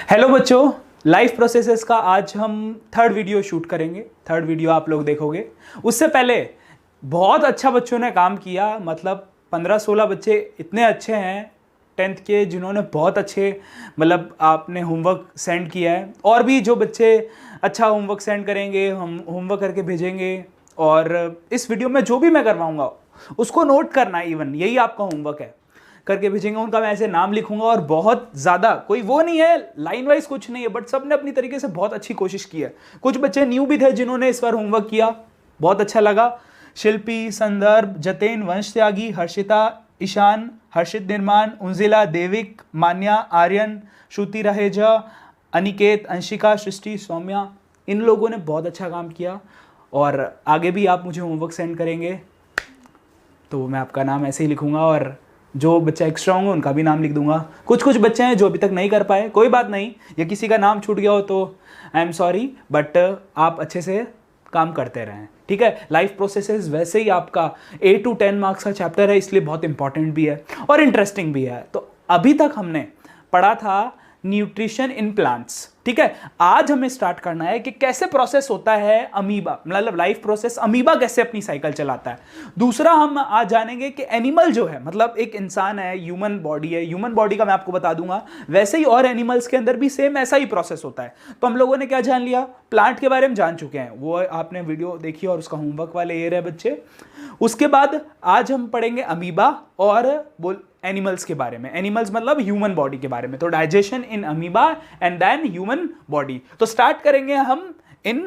Hello बच्चों, life processes का आज हम थर्ड वीडियो शूट करेंगे। थर्ड वीडियो आप लोग देखोगे। उससे पहले बहुत अच्छा बच्चों ने काम किया, मतलब 15-16 बच्चे इतने अच्छे हैं 10th के जिन्होंने बहुत अच्छे मतलब आपने होमवर्क सेंड किया है। और भी जो बच्चे अच्छा होमवर्क सेंड करेंगे हम होमवर्क करके भेजेंगे। और इस वीडियो में जो भी मैं करवाऊँगा उसको नोट करना, इवन यही आपका होमवर्क है, करके भेजेंगे। उनका मैं ऐसे नाम लिखूंगा और बहुत ज़्यादा कोई वो नहीं है, लाइन वाइज कुछ नहीं है, बट सब ने अपनी तरीके से बहुत अच्छी कोशिश की है। कुछ बच्चे न्यू भी थे जिन्होंने इस बार होमवर्क किया, बहुत अच्छा लगा। शिल्पी, संदर्भ, जतेन, वंश त्यागी, हर्षिता, ईशान, हर्षित निर्माण, उंजिला, देविक, मान्या, आर्यन, श्रुति रहेजा, अनिकेत, अंशिका, सृष्टि, सौम्या, इन लोगों ने बहुत अच्छा काम किया। और आगे भी आप मुझे होमवर्क सेंड करेंगे तो मैं आपका नाम ऐसे ही लिखूंगा और जो बच्चा एक्स्ट्रा होंगे उनका भी नाम लिख दूंगा। कुछ कुछ बच्चे हैं जो अभी तक नहीं कर पाए, कोई बात नहीं, या किसी का नाम छूट गया हो तो आई एम सॉरी, बट आप अच्छे से काम करते रहें, ठीक है। लाइफ प्रोसेसेस वैसे ही आपका 8 to 10 मार्क्स का चैप्टर है, इसलिए बहुत इंपॉर्टेंट भी है और इंटरेस्टिंग भी है। तो अभी तक हमने पढ़ा था न्यूट्रिशन इन प्लांट्स, ठीक है। आज हमें स्टार्ट करना है कि कैसे प्रोसेस होता है अमीबा, मतलब लाइफ प्रोसेस, अमीबा कैसे अपनी साइकिल चलाता है। दूसरा हम आज जानेंगे कि एनिमल जो है, मतलब एक इंसान है, ह्यूमन बॉडी है, ह्यूमन बॉडी का मैं आपको बता दूंगा, वैसे ही और एनिमल्स के अंदर भी सेम ऐसा ही प्रोसेस होता है। तो हम लोगों ने क्या जान लिया, प्लांट के बारे में जान चुके हैं, वो आपने वीडियो देखी और उसका होमवर्क वाले ये रहे बच्चे। उसके बाद आज हम पढ़ेंगे अमीबा और एनिमल्स के बारे में, एनिमल्स मतलब ह्यूमन बॉडी के बारे में। तो digestion in amoeba and then human body. तो स्टार्ट करेंगे हम इन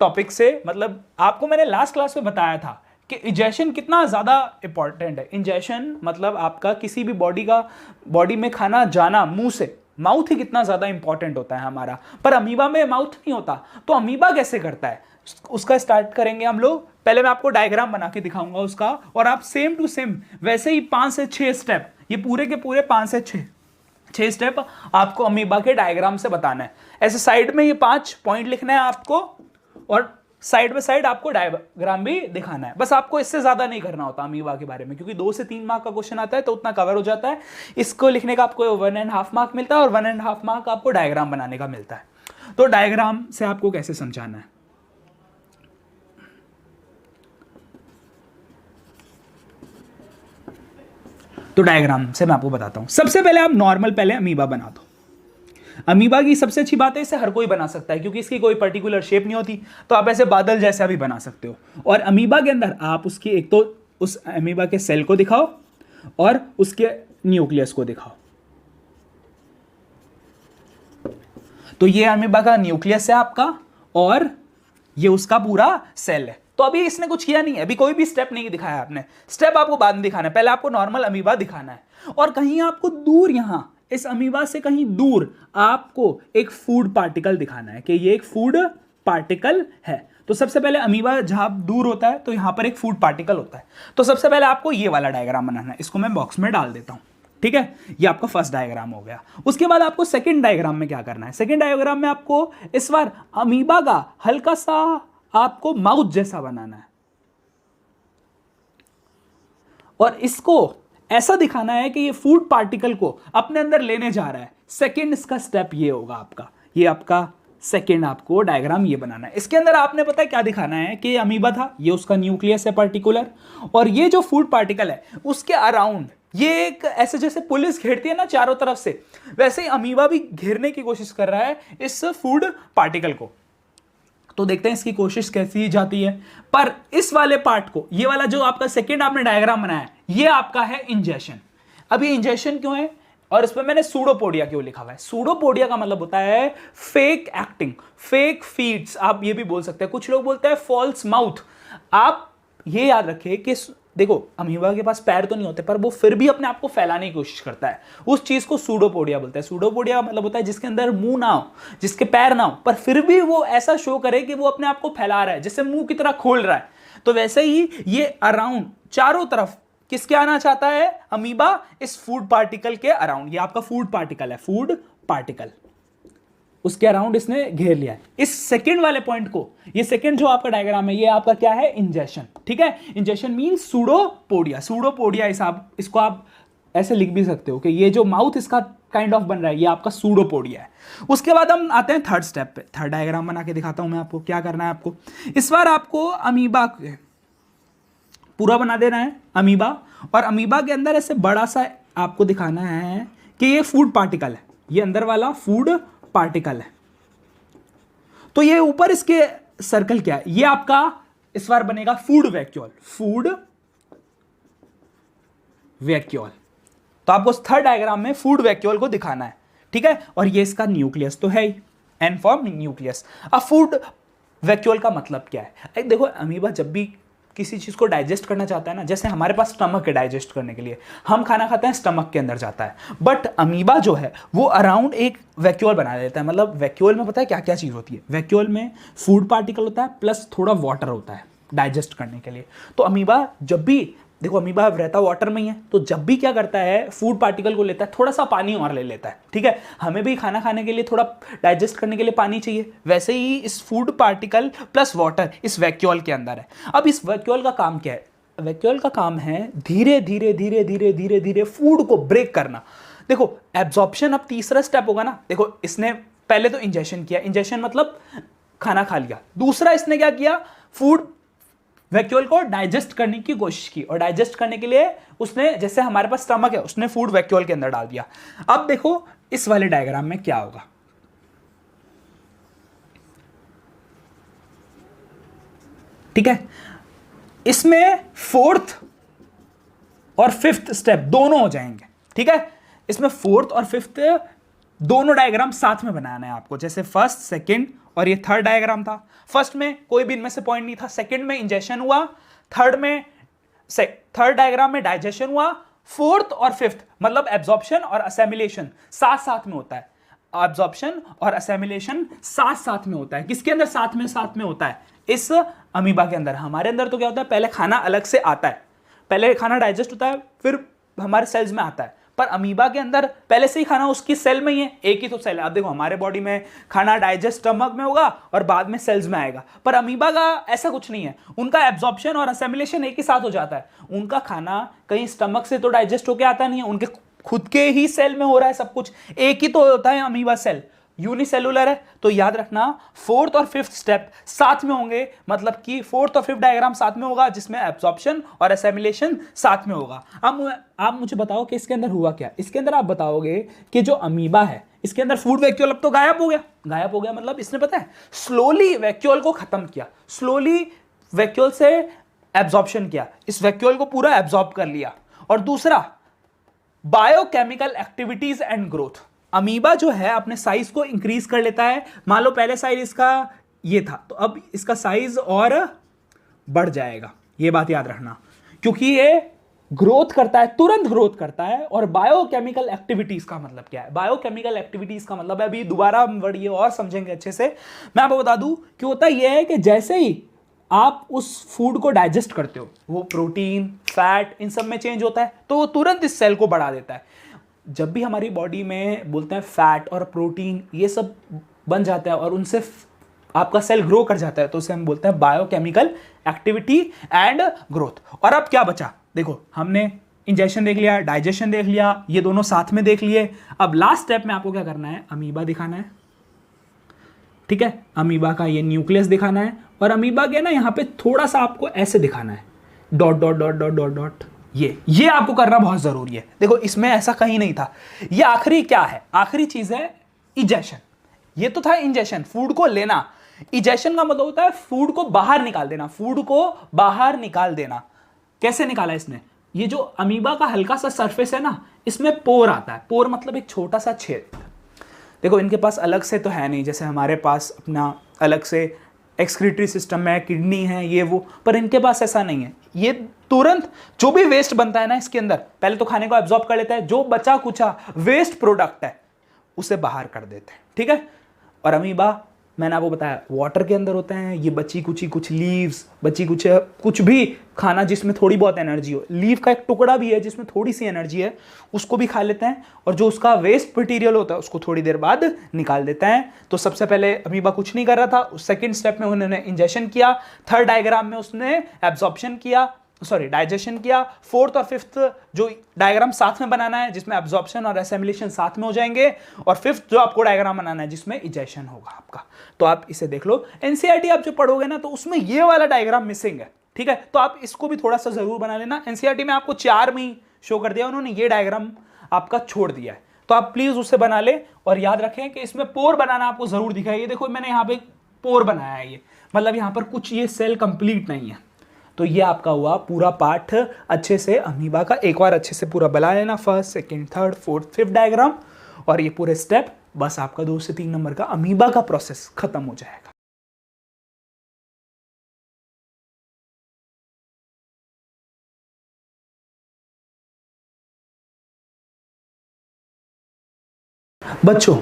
टॉपिक से। मतलब आपको मैंने लास्ट क्लास में बताया था कि इंजेशन कितना ज्यादा इंपॉर्टेंट है। इंजेशन मतलब आपका किसी भी बॉडी में खाना जाना मुंह से, माउथ ही कितना ज्यादा इंपॉर्टेंट होता है हमारा, पर अमीबा में माउथ नहीं होता। तो अमीबा कैसे करता है उसका स्टार्ट करेंगे हम लोग। पहले मैं आपको डायग्राम बना के दिखाऊंगा उसका, और आप सेम टू सेम वैसे ही 5 से 6 स्टेप, ये पूरे के पूरे 5 से 6 स्टेप आपको अमीबा के डायग्राम से बताना है। ऐसे साइड में ये 5 पॉइंट लिखना है आपको, और साइड बाय साइड आपको डायग्राम भी दिखाना है। बस आपको इससे ज्यादा नहीं करना होता अमीबा के बारे में, क्योंकि 2 से 3 मार्क का क्वेश्चन आता है तो उतना कवर हो जाता है। इसको लिखने का आपको 1.5 मार्क मिलता है और 1.5 मार्क आपको डायग्राम बनाने का मिलता है। तो डायग्राम से आपको कैसे समझाना है, तो डायग्राम से मैं आपको बताता हूं। सबसे पहले आप नॉर्मल पहले अमीबा बना दो। अमीबा की सबसे अच्छी बात है इसे हर कोई बना सकता है, क्योंकि इसकी कोई पर्टिकुलर शेप नहीं होती, तो आप ऐसे बादल जैसा भी बना सकते हो। और अमीबा के अंदर आप उसकी एक तो उस अमीबा के सेल को दिखाओ और उसके न्यूक्लियस को दिखाओ। तो ये अमीबा का न्यूक्लियस है आपका और ये उसका पूरा सेल है। तो अभी इसने कुछ किया नहीं है, अभी कोई भी स्टेप नहीं दिखाया आपने, स्टेप आपको बाद में दिखाना है। पहले आपको नॉर्मल अमीबा दिखाना है, और कहीं आपको दूर, यहां इस अमीबा से कहीं दूर आपको एक फूड पार्टिकल दिखाना है कि ये एक फूड पार्टिकल है। तो सबसे पहले अमीबा जहां दूर होता है तो यहां पर एक फूड पार्टिकल होता है। तो सबसे पहले आपको ये वाला डायग्राम बनाना है, इसको मैं बॉक्स में डाल देता हूं, ठीक है। ये आपका फर्स्ट डायग्राम हो गया। उसके बाद आपको सेकंड डायग्राम में क्या करना है, सेकंड डायग्राम में आपको इस बार अमीबा का हल्का सा आपको माउथ जैसा बनाना है, और इसको ऐसा दिखाना है कि ये फूड पार्टिकल को अपने अंदर लेने जा रहा है। सेकंड इसका स्टेप ये होगा आपका, ये आपका सेकंड आपको डायग्राम ये बनाना है। इसके अंदर आपने पता है क्या दिखाना है कि ये अमीबा था, ये उसका न्यूक्लियस है पर्टिकुलर, और ये जो फूड पार्टिकल है उसके अराउंड ये एक ऐसे जैसे पुलिस घेरती है ना चारों तरफ से, वैसे ही अमीबा भी घेरने की कोशिश कर रहा है इस फूड पार्टिकल को। तो देखते हैं इसकी कोशिश कैसी जाती है। पर इस वाले पार्ट को, ये वाला जो आपका सेकंड आपने डायग्राम बनाया है, ये आपका है इंजेशन। अब ये इंजेशन क्यों है और इस पर मैंने सूडोपोडिया क्यों लिखा हुआ है। सूडोपोडिया का मतलब होता है फेक एक्टिंग, फेक फीड्स, आप ये भी बोल सकते हैं। कुछ लोग बोलते हैं फॉल्स माउथ। आप ये याद रखिए कि देखो अमीबा के पास पैर तो नहीं होते, पर वो फिर भी अपने आप को फैलाने की कोशिश करता है, उस चीज को सूडोपोडिया बोलते हैं। सूडोपोडिया मतलब होता है जिसके अंदर मुंह ना हो, जिसके पैर ना हो, पर फिर भी वो ऐसा शो करे कि वो अपने आप को फैला रहा है, जैसे मुंह की तरह खोल रहा है। तो वैसे ही ये अराउंड चारों तरफ किसके आना चाहता है अमीबा, इस फूड पार्टिकल के अराउंड। ये आपका फूड पार्टिकल है, फूड पार्टिकल, उसके अराउंड इसने घेर लिया है। इस सेकंड वाले पॉइंट को, ये सेकंड जो आपका डायग्राम है, ये आपका क्या है, इंजेशन, ठीक है। Ingestion means pseudopodia. सूडोपोडिया इसको आप ऐसे लिख भी सकते हो कि ये जो माउथ इसका काइंड ऑफ बन रहा है, ये आपका सूडोपोडिया है। उसके बाद हम आते हैं थर्ड स्टेप पे। थर्ड डायग्राम बना के दिखाता हूं मैं आपको क्या करना है। आपको इस बार आपको अमीबा पूरा बना देना है, अमीबा, और अमीबा के अंदर ऐसे बड़ा सा आपको दिखाना है कि ये फूड पार्टिकल है, ये अंदर वाला फूड पार्टिकल है। तो ये ऊपर इसके सर्कल क्या है, ये आपका इस बार बनेगा फूड वैक्यूल, फूड वैक्यूल। तो आपको थर्ड डायग्राम में फूड वैक्यूल को दिखाना है, ठीक है। और ये इसका न्यूक्लियस तो है ही, एन फॉर्म न्यूक्लियस। अब फूड वैक्यूल का मतलब क्या है? देखो अमीबा जब भी किसी चीज को डाइजेस्ट करना चाहता है ना, जैसे हमारे पास स्टमक है डाइजेस्ट करने के लिए, हम खाना खाते हैं स्टमक के अंदर जाता है, बट अमीबा जो है वो अराउंड एक वैक्यूल बना देता है। मतलब वैक्यूल में पता है क्या क्या चीज होती है? वैक्यूल में फूड पार्टिकल होता है प्लस थोड़ा वाटर होता है डाइजेस्ट करने के लिए। तो अमीबा जब भी, देखो अमीबा रहता वाटर में ही है, तो जब भी क्या करता है फूड पार्टिकल को लेता है, थोड़ा सा पानी और ले लेता है, ठीक है। हमें भी खाना खाने के लिए थोड़ा डाइजेस्ट करने के लिए पानी चाहिए, वैसे ही इस फूड पार्टिकल प्लस वाटर इस वैक्यूल के अंदर है। अब इस वैक्यूल का काम क्या है? वैक्यूल का काम है धीरे धीरे धीरे धीरे धीरे धीरे फूड को ब्रेक करना। देखो एब्जॉर्प्शन अब तीसरा स्टेप होगा ना। देखो इसने पहले तो इंजेक्शन किया, इंजेक्शन मतलब खाना खा लिया। दूसरा इसने क्या किया? फूड वैक्यूल को डाइजेस्ट करने की कोशिश की, और डाइजेस्ट करने के लिए उसने, जैसे हमारे पास स्टमक है, उसने फूड वैक्यूल के अंदर डाल दिया। अब देखो इस वाले डायग्राम में क्या होगा, ठीक है। इसमें फोर्थ और फिफ्थ स्टेप दोनों हो जाएंगे, ठीक है। इसमें फोर्थ और फिफ्थ दोनों डायग्राम साथ में बनाना है आपको, जैसे फर्स्ट, सेकंड और ये थर्ड डायग्राम था। फर्स्ट में कोई भी इनमें से पॉइंट नहीं था, सेकंड में इंजेक्शन हुआ, थर्ड डायग्राम में डाइजेशन हुआ, फोर्थ और फिफ्थ मतलब एब्जॉर्प्शन और असेमिलेशन साथ साथ में होता है। एब्जॉर्प्शन और असेमिलेशन साथ साथ में होता है। किसके अंदर साथ में होता है? इस अमीबा के अंदर। हमारे अंदर तो क्या होता है, पहले खाना अलग से आता है, पहले खाना डाइजेस्ट होता है, फिर हमारे सेल्स में आता है। पर अमीबा के अंदर पहले से ही खाना उसकी सेल में ही है, एक ही तो सेल है। अब देखो हमारे बॉडी में खाना डाइजेस्ट स्टमक में होगा और बाद में सेल्स में आएगा, पर अमीबा का ऐसा कुछ नहीं है। उनका एब्जॉर्प्शन और असेमिलेशन एक ही साथ हो जाता है। उनका खाना कहीं स्टमक से तो डाइजेस्ट होकर आता नहीं है, उनके खुद के ही सेल में हो रहा है सब कुछ, एक ही तो होता है अमीबा सेल, यूनिसेलुलर है। तो याद रखना फोर्थ और फिफ्थ स्टेप साथ में होंगे, मतलब कि फोर्थ और फिफ्थ डायग्राम साथ में होगा, जिसमें एब्जॉर्प्शन और असेमिलेशन साथ में होगा। अब आप मुझे बताओ कि इसके अंदर हुआ क्या? इसके अंदर आप बताओगे कि जो अमीबा है इसके अंदर फूड वैक्यूल अब तो गायब हो गया। मतलब इसने पता है स्लोली वैक्यूल को खत्म किया, स्लोली वैक्यूल से एब्जॉर्प्शन किया, इस वैक्यूल को पूरा एब्जॉर्ब कर लिया। और दूसरा biochemical activities and growth. Amoeba जो है अपने साइज को इंक्रीज कर लेता है। मान लो पहले साइज इसका ये था, तो अब इसका साइज और बढ़ जाएगा, ये बात याद रखना, क्योंकि ये ग्रोथ करता है, तुरंत ग्रोथ करता है। और बायोकेमिकल एक्टिविटीज का मतलब क्या है? बायोकेमिकल एक्टिविटीज का मतलब है, अभी दोबारा हम वर्ड ये और समझेंगे अच्छे से। मैं आपको बता दूं कि होता यह है कि जैसे ही आप उस फूड को डाइजेस्ट करते हो, वो प्रोटीन, फैट इन सब में चेंज होता है, तो वो तुरंत इस सेल को बढ़ा देता है। जब भी हमारी बॉडी में बोलते हैं फैट और प्रोटीन ये सब बन जाता है और उनसे आपका सेल ग्रो कर जाता है, तो उसे हम बोलते हैं बायोकेमिकल एक्टिविटी एंड ग्रोथ। और अब क्या बचा? देखो हमने इंजेक्शन देख लिया, डाइजेशन देख लिया, ये दोनों साथ में देख लिए। अब लास्ट स्टेप में आपको क्या करना है? अमीबा दिखाना है, ठीक है। अमीबा का ये न्यूक्लियस दिखाना है, और अमीबा के ना यहाँ पे थोड़ा सा आपको ऐसे दिखाना है, dot dot dot dot dot dot. ये आपको करना बहुत जरूरी है। देखो इसमें ऐसा कहीं नहीं था। ये आखिरी क्या है? आखिरी चीज है इंजेक्शन। ये तो था इंजेक्शन, फूड को लेना। इंजेक्शन का मतलब होता है फूड को बाहर निकाल देना, फूड को बाहर निकाल देना। कैसे निकाला इसने? ये जो अमीबा का हल्का सा सरफेस है ना, इसमें पोर आता है। पोर मतलब एक छोटा सा छेद। देखो इनके पास अलग से तो है नहीं, जैसे हमारे पास अपना अलग से एक्सक्रीटरी सिस्टम है, किडनी है, ये वो, पर इनके पास ऐसा नहीं है। ये तुरंत जो भी वेस्ट बनता है ना इसके अंदर, पहले तो खाने को एब्जॉर्ब कर लेता है, जो बचा कुचा वेस्ट प्रोडक्ट है उसे बाहर कर देते हैं, ठीक है। और अमीबा मैंने आपको बताया वाटर के अंदर होते हैं। ये बची कुची कुछ लीव्स, बची कुछ भी खाना जिसमें थोड़ी बहुत एनर्जी हो, लीव का एक टुकड़ा भी है जिसमें थोड़ी सी एनर्जी है, उसको भी खा लेते हैं। और जो उसका वेस्ट मटीरियल होता है उसको थोड़ी देर बाद निकाल देते हैं। तो सबसे पहले अमीबा कुछ नहीं कर रहा था, सेकेंड स्टेप में उन्होंने इंजेक्शन किया, थर्ड डायग्राम में उसने एब्जॉर्प्शन किया, सॉरी डाइजेशन किया, फोर्थ और फिफ्थ जो डायग्राम साथ में बनाना है जिसमें एब्जॉर्प्शन और असेमिलेशन साथ में हो जाएंगे, और फिफ्थ जो आपको डायग्राम बनाना है जिसमें इजेशन होगा आपका। तो आप इसे देख लो, एनसीईआरटी आप जो पढ़ोगे ना तो उसमें ये वाला डायग्राम मिसिंग है, ठीक है, तो आप इसको भी थोड़ा सा जरूर बना लेना। एनसीईआरटी में आपको 4 में ही शो कर दिया उन्होंने, ये डायग्राम आपका छोड़ दिया है, तो आप प्लीज उसे बना ले। और याद रखें कि इसमें पोर बनाना आपको जरूर दिखा है, ये देखो मैंने यहाँ पे पोर बनाया है, ये मतलब यहाँ पर कुछ ये सेल कंप्लीट नहीं है। तो ये आपका हुआ पूरा पार्ट अच्छे से अमीबा का, एक बार अच्छे से पूरा बना लेना, first second third fourth fifth diagram, और ये पूरे स्टेप, बस आपका 2 से 3 नंबर का अमीबा का प्रोसेस खत्म हो जाएगा। बच्चों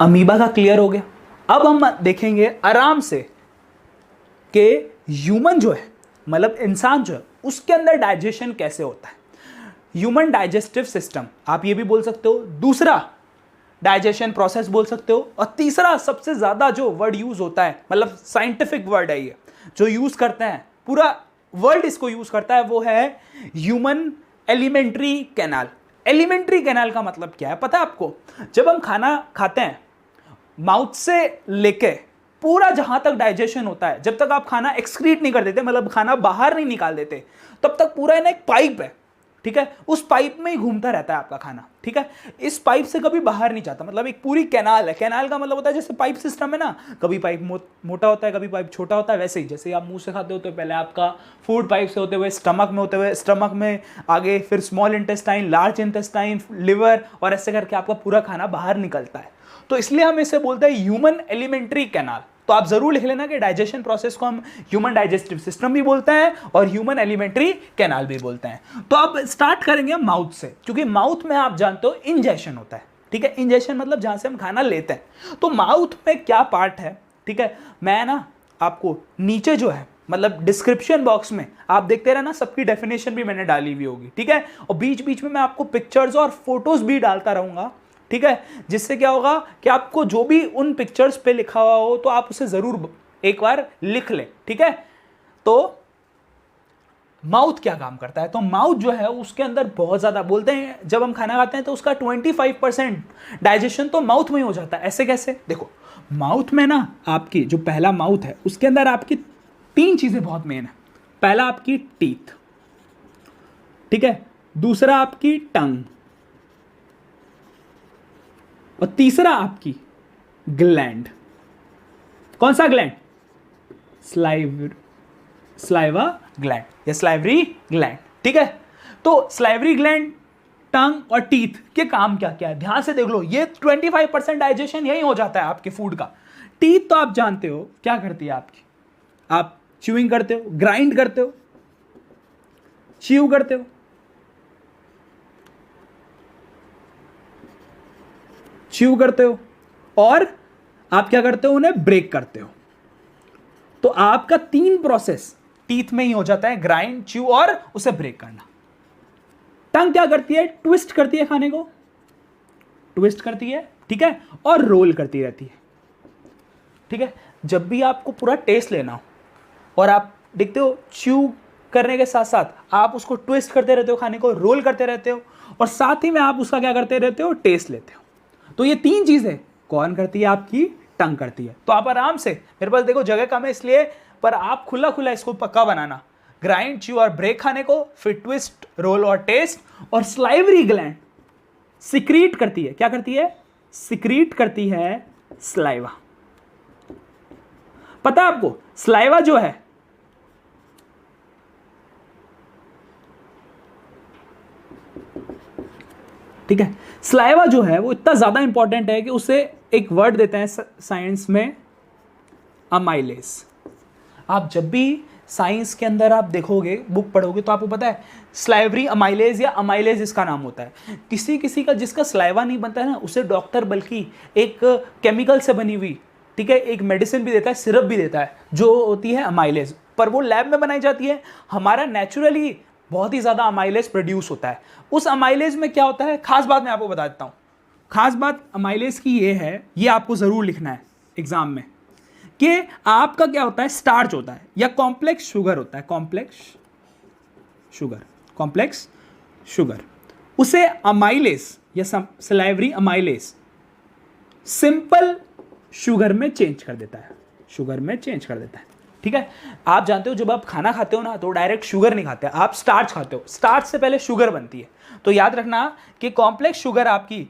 अमीबा का क्लियर हो गया। अब हम देखेंगे आराम से कि ह्यूमन जो है, मतलब इंसान जो है, उसके अंदर डाइजेशन कैसे होता है। ह्यूमन डाइजेस्टिव सिस्टम आप ये भी बोल सकते हो, दूसरा डाइजेशन प्रोसेस बोल सकते हो, और तीसरा सबसे ज्यादा जो वर्ड यूज होता है, मतलब साइंटिफिक वर्ड है ये जो यूज करते हैं, पूरा वर्ल्ड इसको यूज करता है, वो है human alimentary canal. Alimentary canal का मतलब क्या है पता है आपको? जब हम खाना खाते हैं, माउथ से लेके पूरा जहां तक डाइजेशन होता है, जब तक आप खाना एक्सक्रीट नहीं कर देते, मतलब खाना बाहर नहीं निकाल देते, तब तक पूरा एक पाइप है, ठीक है, उस पाइप में ही घूमता रहता है आपका खाना, ठीक है, इस पाइप से कभी बाहर नहीं जाता, मतलब एक पूरी कैनाल है। कैनाल का मतलब होता है जैसे पाइप सिस्टम है ना, कभी पाइप मोटा होता है, कभी पाइप छोटा होता है, वैसे ही जैसे आप मुंह से खाते हो तो पहले आपका फूड पाइप से होते हुए स्टमक में, होते हुए स्टमक में आगे फिर small intestine, large intestine, liver, और ऐसे करके आपका पूरा खाना बाहर निकलता है। तो इसलिए हम इसे बोलते हैं ह्यूमन एलिमेंट्री कैनाल। तो आप जरूर लिख लेना कि डाइजेशन प्रोसेस को हम ह्यूमन डाइजेस्टिव सिस्टम भी बोलते हैं और ह्यूमन एलिमेंट्री कैनाल भी बोलते हैं। तो अब स्टार्ट करेंगे माउथ से, क्योंकि माउथ में आप जानते हो इंजेशन होता है, ठीक है, इंजेशन मतलब जहां से हम खाना लेते हैं। तो माउथ में क्या पार्ट है, ठीक है, मैं ना आपको नीचे जो है, मतलब डिस्क्रिप्शन बॉक्स में आप देखते रहना, सबकी डेफिनेशन भी मैंने डाली हुई होगी, ठीक है, और बीच बीच में मैं आपको पिक्चर्स और फोटोज भी डालता रहूंगा, ठीक है, जिससे क्या होगा कि आपको जो भी उन पिक्चर्स पे लिखा हुआ हो तो आप उसे जरूर एक बार लिख लें, ठीक है। तो माउथ क्या काम करता है? तो माउथ जो है उसके अंदर बहुत ज्यादा, बोलते हैं जब हम खाना खाते हैं तो उसका 25% डाइजेशन तो माउथ में ही हो जाता है। ऐसे कैसे? देखो माउथ में ना आपकी जो पहला माउथ है उसके अंदर आपकी 3 चीजें बहुत मेन है। पहला आपकी टीथ, ठीक है, दूसरा आपकी टंग, और तीसरा आपकी ग्लैंड। कौन सा ग्लैंड? स्लाइवा ग्लैंड या स्लाइवरी ग्लैंड, ठीक है। तो स्लाइवरी ग्लैंड, टंग और टीथ के काम क्या क्या है, ध्यान से देख लो। ये 25% डाइजेशन यही हो जाता है आपके फूड का। टीथ तो आप जानते हो क्या करती है आपकी, आप च्यूइंग करते हो, ग्राइंड करते हो, च्यू करते हो, च्यू करते हो, और आप क्या करते हो, उन्हें ब्रेक करते हो। तो आपका 3 प्रोसेस टीथ में ही हो जाता है, ग्राइंड, च्यू और उसे ब्रेक करना। टंग क्या करती है? ट्विस्ट करती है खाने को, ट्विस्ट करती है, ठीक है, और रोल करती रहती है, ठीक है। जब भी आपको पूरा टेस्ट लेना हो और आप देखते हो च्यू करने के साथ साथ आप उसको ट्विस्ट करते रहते हो, खाने को रोल करते रहते हो, और साथ ही में आप उसका क्या करते रहते हो, टेस्ट लेते हो। तो ये 3 चीजें कौन करती है? आपकी टंग करती है। तो आप आराम से, मेरे पास देखो जगह कम है इसलिए, पर आप खुला खुला इसको पक्का बनाना, ग्राइंड, च्यू और ब्रेक खाने को, फिर ट्विस्ट, रोल और टेस्ट। और स्लाइवरी ग्लैंड सिक्रीट करती है, क्या करती है? सिक्रीट करती है स्लाइवा। पता है आपको स्लाइवा जो है, ठीक है, स्लाइवा जो है वो इतना ज्यादा इंपॉर्टेंट है कि उसे एक वर्ड देते हैं साइंस में, अमाइलेज। आप जब भी साइंस के अंदर आप देखोगे, बुक पढ़ोगे, तो आपको पता है स्लाइवरी अमाइलेज या अमाइलेज इसका नाम होता है। किसी किसी का जिसका स्लाइवा नहीं बनता है ना, उसे डॉक्टर बल्कि एक केमिकल से बनी हुई, ठीक है, एक मेडिसिन भी देता है, सिरप भी देता है, जो होती है अमाइलेज, पर वो लैब में बनाई जाती है। हमारा नेचुरली बहुत ही ज्यादा अमाइलेज प्रोड्यूस होता है। उस अमाइलेज में क्या होता है, खास बात मैं आपको बता देता हूं। खास बात अमाइलेज की ये है, ये आपको जरूर लिखना है एग्जाम में, कि आपका क्या होता है, स्टार्च होता है या कॉम्प्लेक्स शुगर होता है, कॉम्प्लेक्स शुगर, कॉम्प्लेक्स शुगर, उसे अमाइलेज या सलाइवरी अमाइलेज सिंपल शुगर में चेंज कर देता है, शुगर में चेंज कर देता है। ठीक है, आप जानते हो जब आप खाना खाते हो ना तो डायरेक्ट शुगर नहीं खाते, आप स्टार्च खाते हो, स्टार्च से पहले शुगर बनती है। तो याद रखना कि कॉम्प्लेक्स शुगर आपकी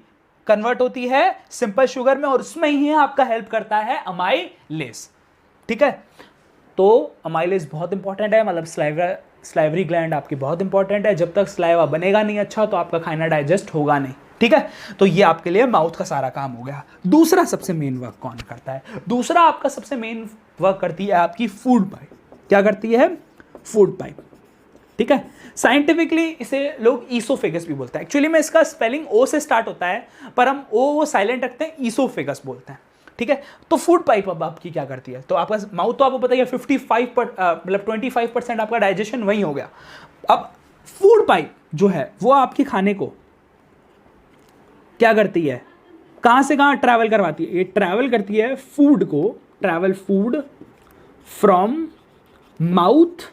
कन्वर्ट होती है सिंपल शुगर में, और उसमें ही आपका हेल्प करता है अमाइलेज। ठीक है, तो अमाइलेज बहुत इंपॉर्टेंट है, मतलब स्लाइवरी ग्लैंड आपकी बहुत इंपॉर्टेंट है। जब तक स्लाइवा बनेगा नहीं अच्छा तो आपका खाना डाइजेस्ट होगा नहीं। ठीक है, तो ये आपके लिए माउथ का सारा काम हो गया। दूसरा सबसे मेन वर्क कौन करता है? दूसरा आपका सबसे मेन वर्क करती है आपकी फूड पाइप। क्या करती है? Food pipe. ठीक है, साइंटिफिकली इसे लोग ईसोफेगस भी बोलते हैं। एक्चुअली में इसका स्पेलिंग ओ से स्टार्ट होता है, पर हम ओ साइलेंट रखते हैं, ईसोफेगस बोलते हैं। ठीक है, तो फूड पाइप अब आपकी क्या करती है? तो आपका माउथ तो आपको पता ही है 25% आपका डाइजेशन वही हो गया। अब फूड पाइप जो है वो आपके खाने को क्या करती है, कहां से कहां ट्रैवल करवाती है? ये ट्रैवल करती है फूड को, travel food from mouth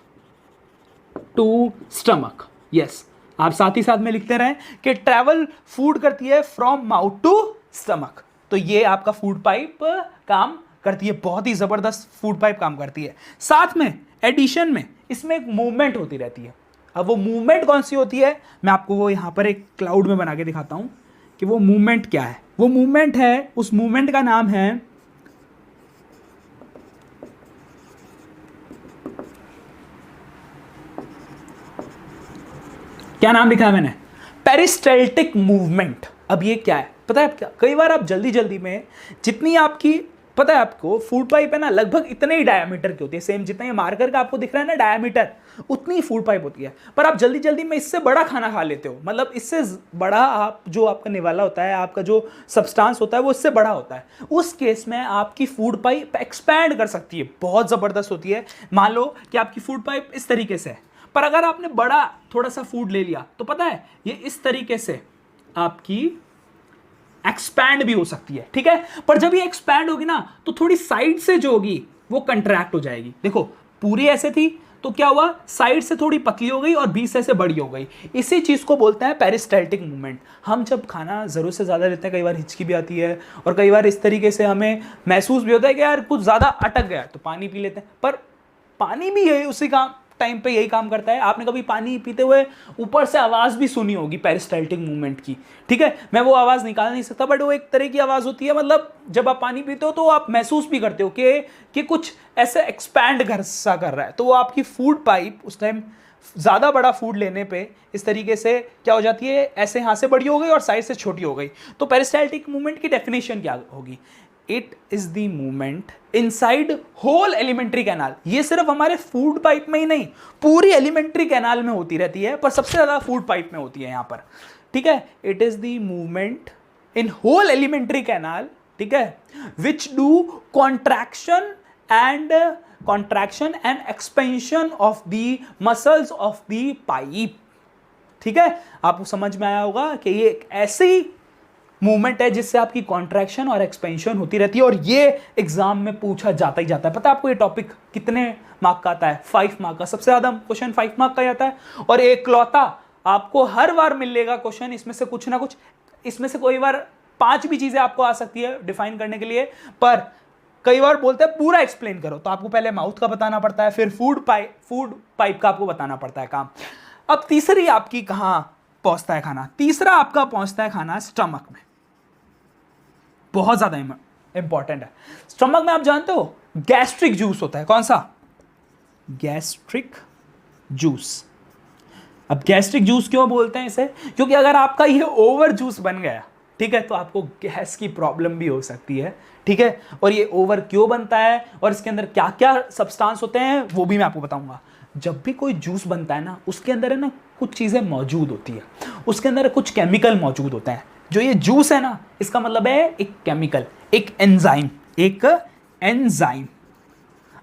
to stomach. Yes, आप साथ ही साथ में लिखते रहें कि ट्रैवल फूड करती है फ्रॉम माउथ टू स्टमक। तो ये आपका फूड पाइप काम करती है, बहुत ही जबरदस्त फूड पाइप काम करती है। साथ में एडिशन में इसमें एक मूवमेंट होती रहती है। अब वो मूवमेंट कौन सी होती है, मैं आपको वो यहां पर एक क्लाउड में बना के दिखाता हूं कि वो मूवमेंट क्या है। वो मूवमेंट है, उस मूवमेंट का नाम है क्या नाम लिखा है मैंने? Peristaltic movement. अब ये क्या है पता है क्या? कई बार आप जल्दी जल्दी में जितनी आपकी पता है आपको फूड पाइप है ना, लगभग इतने ही डायमीटर की होती है, सेम जितना ये मार्कर का आपको दिख रहा है ना डायमीटर, उतनी ही फूड पाइप होती है। पर आप जल्दी जल्दी में इससे बड़ा खाना खा लेते हो, मतलब इससे बड़ा आप जो आपका निवाला होता है, आपका जो सब्सटेंस होता है वो इससे बड़ा होता है। उस केस में आपकी फूड पाइप एक्सपैंड कर सकती है, बहुत जबरदस्त होती है। मान लो कि आपकी फूड पाइप इस तरीके से है, पर अगर आपने बड़ा थोड़ा सा फूड ले लिया तो पता है ये इस तरीके से आपकी एक्सपैंड भी हो सकती है। ठीक है, पर जब ये एक्सपैंड होगी ना तो थोड़ी साइड से जो होगी वो कंट्रैक्ट हो जाएगी। देखो पूरी ऐसे थी तो क्या हुआ, साइड से थोड़ी पतली हो गई और बीच से बड़ी हो गई। इसी चीज को बोलते हैं पेरिस्टाल्टिक मूवमेंट। हम जब खाना जरूरत से ज्यादा लेते हैं, कई बार हिचकी भी आती है और कई बार इस तरीके से हमें महसूस भी होता है कि यार कुछ ज्यादा अटक गया, तो पानी पी लेते हैं। पर पानी भी यही उसी काम टाइम पे यही काम करता है। आपने कभी पानी पीते हुए ऊपर से आवाज भी सुनी होगी पेरिस्टाल्टिक मूवमेंट की। ठीक है, मैं वो आवाज निकाल नहीं सकता, बट वो एक तरह की आवाज होती है, मतलब जब आप पानी पीते हो तो आप महसूस भी करते हो कि कुछ ऐसे एक्सपैंड कर सा कर रहा है। तो वो आपकी फूड पाइप उस टाइम ज्यादा बड़ा फूड लेने पे इस तरीके से क्या हो जाती है, ऐसे यहां से बड़ी हो गई और साइड से छोटी हो गई। तो पेरिस्टाल्टिक मूवमेंट की डेफिनेशन क्या होगी? It is the movement inside whole alimentary canal. ये सिर्फ हमारे फूड पाइप में ही नहीं, पूरी एलिमेंट्री कैनाल में होती रहती है, पर सबसे ज्यादा फूड पाइप में होती है यहां पर। ठीक है, it is the movement in whole alimentary canal, ठीक है, which do contraction and expansion of the muscles of the pipe. ठीक है, आपको समझ में आया होगा कि ये एक ऐसी मूवमेंट है जिससे आपकी कॉन्ट्रैक्शन और एक्सपेंशन होती रहती है, और ये एग्जाम में पूछा जाता ही जाता है। पता है आपको ये टॉपिक कितने मार्क का आता है? 5 मार्क का। सबसे ज्यादा क्वेश्चन 5 मार्क का ही आता है, और एक लौता आपको हर बार मिलेगा क्वेश्चन इसमें से कुछ ना कुछ। इसमें से कोई बार 5 भी चीजें आपको आ सकती है डिफाइन करने के लिए, पर कई बार बोलते हैं पूरा एक्सप्लेन करो, तो आपको पहले माउथ का बताना पड़ता है, फिर फूड पाइप का आपको बताना पड़ता है काम। अब तीसरी आपकी कहां पहुंचता है खाना? तीसरा आपका पहुंचता है खाना स्टमक में। बहुत ज्यादा इंपॉर्टेंट है। स्टमक में आप जानते हो गैस्ट्रिक जूस होता है। कौन सा? Gastric juice. अब गैस्ट्रिक जूस क्यों बोलते हैं इसे? क्योंकि अगर आपका ये ओवर जूस बन गया, ठीक है, तो आपको गैस की प्रॉब्लम भी हो सकती है। ठीक है, और ये ओवर क्यों बनता है और इसके अंदर क्या क्या सब्सटेंस होते हैं वो भी मैं आपको बताऊंगा। जब भी कोई जूस बनता है ना, उसके अंदर है ना कुछ चीजें मौजूद होती है, उसके अंदर कुछ केमिकल मौजूद होते हैं। जो ये जूस है ना, इसका मतलब है एक केमिकल, एक एंजाइम।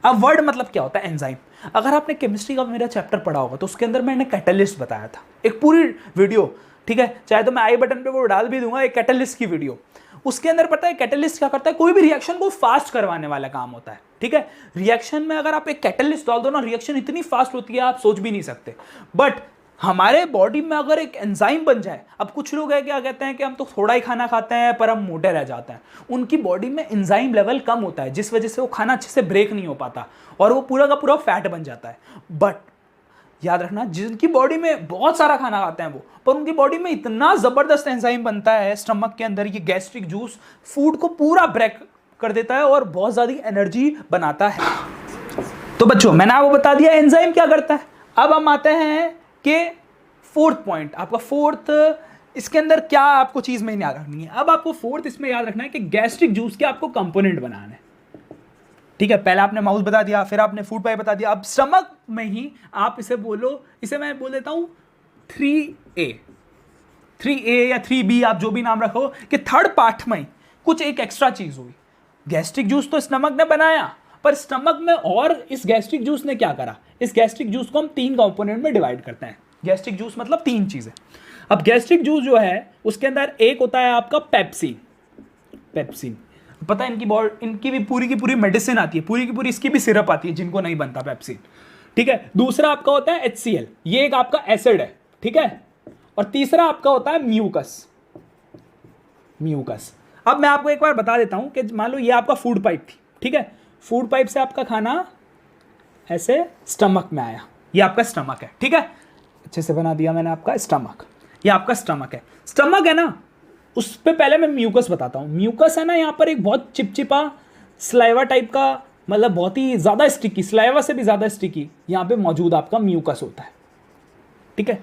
अब वर्ड मतलब क्या होता है एंजाइम? अगर आपने केमिस्ट्री का मेरा चैप्टर पढ़ा होगा तो उसके अंदर मैंने कैटलिस्ट बताया था, एक पूरी वीडियो। ठीक है, चाहे तो मैं आई बटन पे वो डाल भी दूंगा, एक कैटलिस्ट की वीडियो। उसके अंदर पता है कैटलिस्ट क्या करता है? कोई भी रिएक्शन को फास्ट करवाने वाला काम होता है। ठीक है, रिएक्शन में अगर आप एक कैटलिस्ट डाल दो ना, रिएक्शन इतनी फास्ट होती है आप सोच भी नहीं सकते। बट हमारे बॉडी में अगर एक एंजाइम बन जाए, अब कुछ लोग हैं क्या कहते हैं कि हम तो थोड़ा ही खाना खाते हैं पर हम मोटे रह जाते हैं, उनकी बॉडी में एंजाइम लेवल कम होता है जिस वजह से वो खाना अच्छे से ब्रेक नहीं हो पाता और वो पूरा का पूरा फैट बन जाता है। बट याद रखना, जिनकी बॉडी में बहुत सारा खाना खाते हैं वो, पर उनकी बॉडी में इतना जबरदस्त एंजाइम बनता है स्टमक के अंदर, ये गैस्ट्रिक जूस फूड को पूरा ब्रेक कर देता है और बहुत ज्यादा एनर्जी बनाता है। तो बच्चों मैंने आपको बता दिया एंजाइम क्या करता है। अब हम आते हैं कि फोर्थ पॉइंट, आपका फोर्थ, इसके अंदर क्या आपको चीज में याद रखनी है। अब आपको फोर्थ इसमें याद रखना है कि गैस्ट्रिक जूस के आपको कंपोनेंट बनाना है। ठीक है, पहले आपने माउस बता दिया, फिर आपने फूड पाइप बता दिया, अब स्टमक में ही आप इसे बोलो, इसे मैं बोल देता हूं 3A या 3B, आप जो भी नाम रखो, कि थर्ड पार्ट में कुछ एक एक्स्ट्रा चीज हुई। गैस्ट्रिक जूस तो स्टमक ने बनाया, पर स्टमक में और इस गैस्ट्रिक जूस ने क्या करा, इस गैस्ट्रिक जूस को हम 3 कंपोनेंट में डिवाइड करते हैं। गैस्ट्रिक जूस मतलब 3 चीजें। अब गैस्ट्रिक जूस जो है उसके अंदर एक होता है आपका पेप्सिन, पता है इनकी भी पूरी की पूरी मेडिसिन आती है, पूरी की पूरी इसकी भी सिरप आती है जिनको नहीं बनता पेप्सिन। ठीक है, दूसरा आपका होता है HCl, ये एक आपका एसिड है। ठीक है, और तीसरा आपका होता है म्यूकस। अब मैं आपको एक बार बता देता हूं कि मान लो ये आपका फूड पाइप थी। ठीक है, फूड पाइप से आपका खाना ऐसे स्टमक में आया, ये आपका स्टमक है। ठीक है, अच्छे से बना दिया मैंने आपका स्टमक, ये आपका स्टमक है। स्टमक है ना, उस पे पहले मैं म्यूकस बताता हूँ। म्यूकस है ना, यहाँ पर एक बहुत चिपचिपा स्लाइवा टाइप का, मतलब बहुत ही ज़्यादा स्टिकी, स्लाइवा से भी ज़्यादा स्टिकी यहाँ पे मौजूद आपका म्यूकस होता है। ठीक है,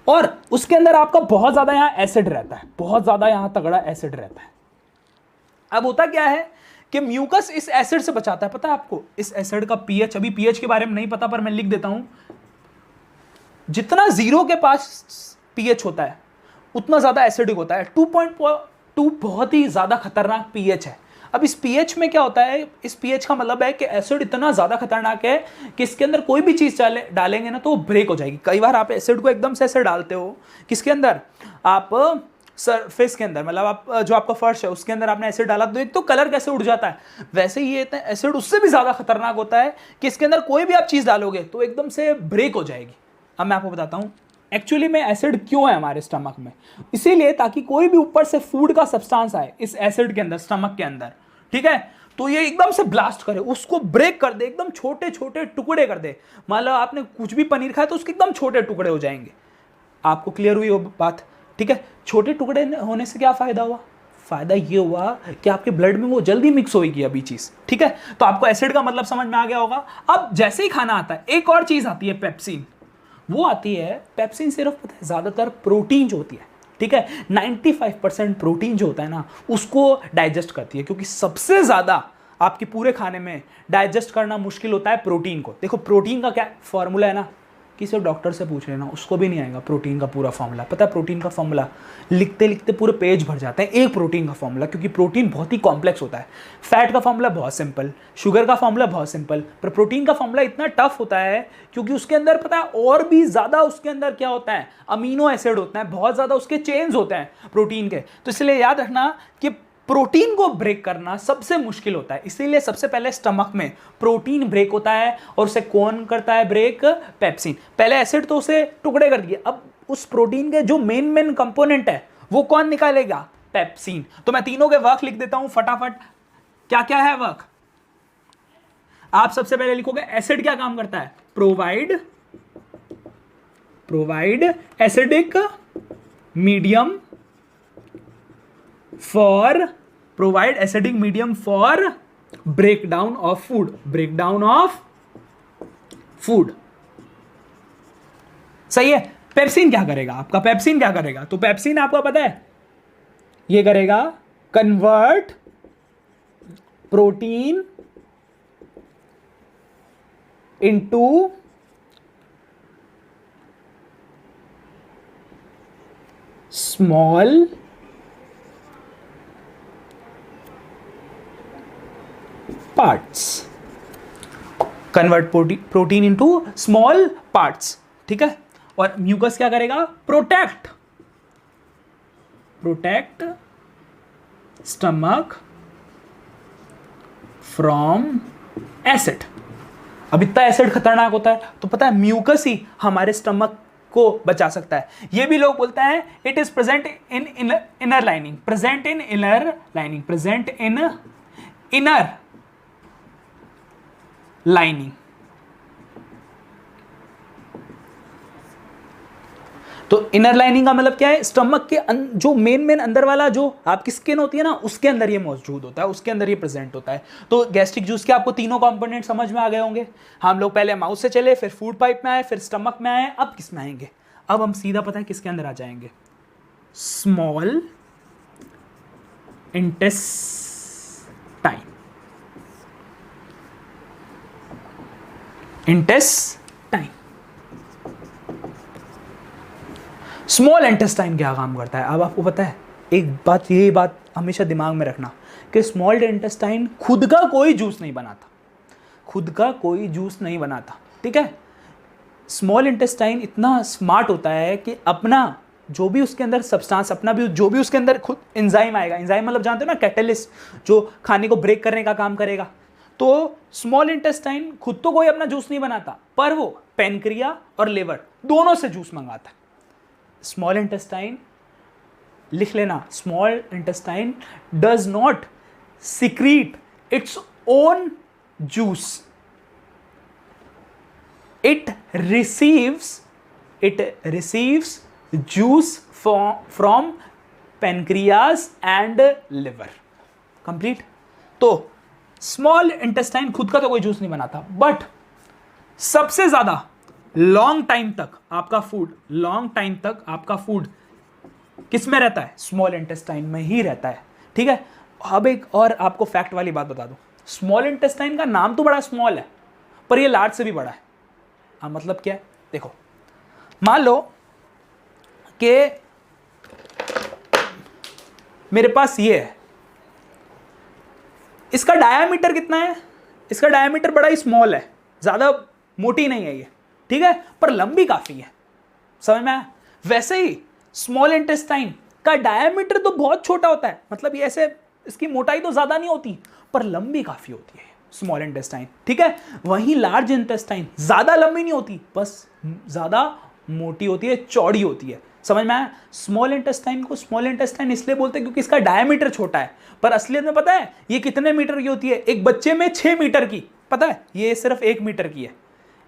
और उसके अंदर आपका बहुत ज़्यादा यहाँ एसिड रहता है, बहुत ज़्यादा यहाँ तगड़ा एसिड रहता है। अब होता क्या है कि म्यूकस इस एसिड से बचाता है। पता है आपको इस एसिड का पीएच, अभी पीएच के बारे में नहीं पता पर मैं लिख देता हूं, जितना 0 के पास पीएच होता है उतना ज्यादा एसिडिक होता है। 2.2 बहुत ही ज्यादा खतरनाक पीएच है। अब इस पीएच में क्या होता है, इस पीएच का मतलब है कि एसिड इतना ज्यादा खतरनाक है कि इसके अंदर कोई भी चीज डालेंगे ना तो वो ब्रेक हो जाएगी। कई बार आप एसिड को एकदम से ऐसे डालते हो, किसके अंदर, आप सरफेस के अंदर, मतलब आप जो आपका फर्श है उसके अंदर आपने एसिड डाला तो एक तो कलर कैसे उड़ जाता है, वैसे ही ये एसिड उससे भी ज्यादा खतरनाक होता है कि इसके अंदर कोई भी आप चीज डालोगे तो एकदम से ब्रेक हो जाएगी। अब मैं आपको बताता हूं एक्चुअली में एसिड क्यों है हमारे स्टमक में। इसीलिए ताकि कोई भी ऊपर से फूड का सब्सटेंस आए इस एसिड के अंदर, स्टमक के अंदर, ठीक है, तो ये एकदम से ब्लास्ट करे, उसको ब्रेक कर दे, एकदम छोटे छोटे टुकड़े कर दे। मान लो आपने कुछ भी पनीर खाया तो उसके एकदम छोटे टुकड़े हो जाएंगे। आपको क्लियर हुई वो बात? ठीक है, छोटे टुकड़े होने से क्या फायदा हुआ, फायदा ये हुआ कि आपके ब्लड में वो जल्दी मिक्स होगी अभी चीज। ठीक है, तो आपको एसिड का मतलब समझ में आ गया होगा। अब जैसे ही खाना आता है एक और चीज आती है पेप्सिन, वो आती है पेप्सिन सिर्फ पता है ज्यादातर प्रोटीन जो होती है, ठीक है, 95% प्रोटीन जो होता है ना उसको डाइजेस्ट करती है, क्योंकि सबसे ज्यादा आपके पूरे खाने में डाइजेस्ट करना मुश्किल होता है प्रोटीन को। देखो प्रोटीन का क्या फॉर्मूला है ना, किसी डॉक्टर से पूछ लेना, उसको भी नहीं आएगा प्रोटीन का पूरा फॉर्मूला। पता है प्रोटीन का फॉर्मूला लिखते लिखते पूरे पेज भर जाते हैं एक प्रोटीन का फॉर्मूला, क्योंकि प्रोटीन बहुत ही कॉम्प्लेक्स होता है। फैट का फॉर्मूला बहुत सिंपल, शुगर का फॉर्मूला बहुत सिंपल, पर प्रोटीन का फॉर्मूला इतना टफ होता है क्योंकि उसके अंदर पता है और भी ज्यादा उसके अंदर क्या होता है, अमीनो एसिड होता है, बहुत ज्यादा उसके चेन्स होते हैं प्रोटीन के। तो इसलिए याद रखना कि प्रोटीन को ब्रेक करना सबसे मुश्किल होता है, इसीलिए सबसे पहले स्टमक में प्रोटीन ब्रेक होता है। और उसे कौन करता है ब्रेक? पेप्सिन। पहले एसिड तो उसे टुकड़े कर दिए, अब उस प्रोटीन के जो मेन कंपोनेंट है वो कौन निकालेगा? पेप्सिन। तो मैं तीनों के वर्क लिख देता हूं फटाफट। क्या क्या है वर्क? आप सबसे पहले लिखोगे एसिड क्या काम करता है? Provide acidic medium for breakdown of food। सही है। पेप्सिन क्या करेगा? आपका पेप्सिन क्या करेगा? तो पेप्सिन आपको पता है ये करेगा convert protein into small parts, convert protein into small parts. ठीक है, और म्यूकस क्या करेगा? Protect stomach from acid. अब इतना एसिड खतरनाक होता है तो पता है म्यूकस ही हमारे स्टमक को बचा सकता है। ये भी लोग बोलते हैं it is present in inner lining, present in inner lining, present in inner lining. तो इनर लाइनिंग का मतलब क्या है, स्टमक के जो मेन अंदर वाला जो आपकी स्किन होती है ना, उसके अंदर ये मौजूद होता है, उसके अंदर ये प्रेजेंट होता है। तो गैस्ट्रिक जूस के आपको तीनों कंपोनेंट समझ में आ गए होंगे। हम लोग पहले माउथ से चले, फिर फूड पाइप में आए, फिर स्टमक में आए, अब किस में आएंगे? अब हम सीधा पता है किसके अंदर आ जाएंगे, small intestine. Intestine, small intestine क्या काम करता है? अब आपको पता है एक बात, ये बात हमेशा दिमाग में रखना कि स्मॉल इंटेस्टाइन खुद का कोई जूस नहीं बनाता, खुद का कोई जूस नहीं बनाता, ठीक है। स्मॉल इंटेस्टाइन इतना स्मार्ट होता है कि अपना जो भी उसके अंदर सब्सटेंस, अपना भी जो भी उसके अंदर खुद एंजाइम आएगा, एंजाइम मतलब जानते हो ना, कैटलिस्ट, जो खाने को ब्रेक करने का काम करेगा। तो स्मॉल इंटेस्टाइन खुद तो कोई अपना जूस नहीं बनाता, पर वो पेनक्रिया और लिवर दोनों से जूस मंगाता है। स्मॉल इंटेस्टाइन, लिख लेना, small intestine does not secrete its own juice, it receives juice from pancreas and liver, complete। तो स्मॉल इंटेस्टाइन खुद का तो कोई जूस नहीं बनाता, बट सबसे ज्यादा लॉन्ग टाइम तक आपका फूड किस में रहता है? स्मॉल इंटेस्टाइन में ही रहता है, ठीक है। अब एक और आपको फैक्ट वाली बात बता दूं, स्मॉल इंटेस्टाइन का नाम तो बड़ा स्मॉल है, पर ये लार्ज से भी बड़ा है। मतलब क्या है, देखो, मान लो कि मेरे पास ये है, इसका डायामीटर कितना है? इसका डायामीटर बड़ा ही स्मॉल है, ज्यादा मोटी नहीं है ये, ठीक है, पर लंबी काफी है, समझ में आया? वैसे ही स्मॉल इंटेस्टाइन का डायामीटर तो बहुत छोटा होता है, मतलब ये ऐसे, इसकी मोटाई तो ज्यादा नहीं होती, पर लंबी काफी होती है स्मॉल इंटेस्टाइन, ठीक है। वहीं लार्ज इंटेस्टाइन ज्यादा लंबी नहीं होती, बस ज्यादा मोटी होती है, चौड़ी होती है, समझ में आया? स्मॉल इंटेस्टाइन को स्मॉल इंटेस्टाइन इसलिए बोलते हैं क्योंकि इसका डायमीटर छोटा है, पर असलियत में पता है ये कितने मीटर की होती है? एक बच्चे में 6 मीटर की, पता है? ये सिर्फ 1 मीटर की है,